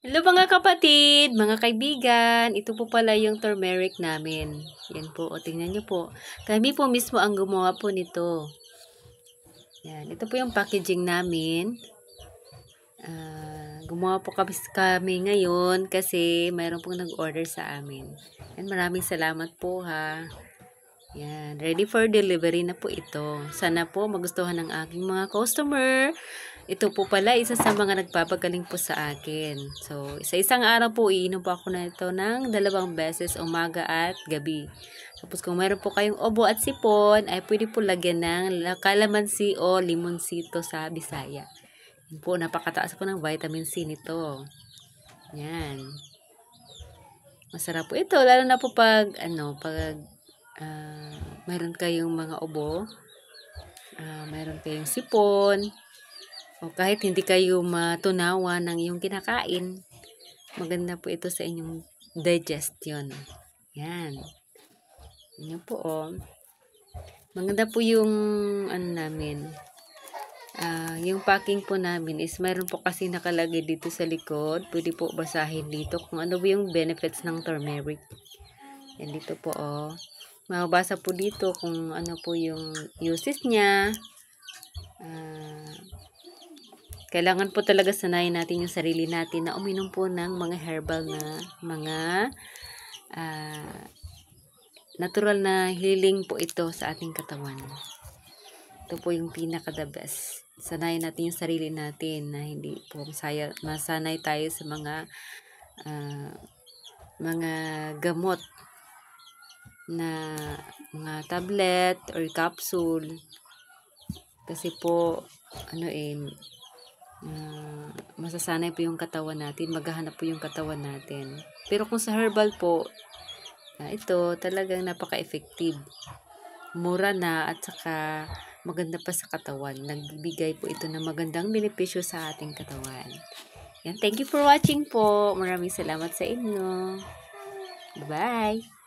Hello mga kapatid, mga kaibigan. Ito po pala yung turmeric namin. Yan po, o tingnan nyo po. Kami po mismo ang gumawa po nito. Yan, ito po yung packaging namin. Gumawa po kami ngayon kasi mayroon pong nag-order sa amin. Yan, maraming salamat po ha. Yan, ready for delivery na po ito. Sana po magustuhan ng aking mga customer. Ito po pala isa sa mga nagpapagaling po sa akin. So, sa isang araw po, iinom po ako na ito ng 2 beses, umaga at gabi. Tapos kung mayroon po kayong obo at sipon, ay pwede po lagyan ng calamansi o limonsito sa Bisaya. Yan po, napakataas po ng vitamin C nito. Yan. Masarap po ito, lalo na po pag mayroon kayong mga obo, mayroon kayong sipon, o kahit hindi kayo matunawa ng iyong kinakain, maganda po ito sa inyong digestion. Yan. Yan po oh. Maganda po yung namin. Yung packing po namin is mayroon po kasi nakalagay dito sa likod. Pwede po basahin dito kung ano ba yung benefits ng turmeric. Yan dito po oh. Mababasa po dito kung ano po yung uses niya. Kailangan po talaga sanayin natin yung sarili natin na uminom po ng mga herbal na mga natural na healing po ito sa ating katawan. Ito po yung pinaka the best. Sanayin natin yung sarili natin na hindi po masanay tayo sa mga gamot na mga tablet or capsule. Kasi po masasanay po yung katawan natin, maghahanap po yung katawan natin. Pero kung sa herbal po, ito talagang napaka-effective. Mura na at saka maganda pa sa katawan. Nagbibigay po ito ng magandang benepisyo sa ating katawan. Yan, thank you for watching po. Maraming salamat sa inyo. Bye!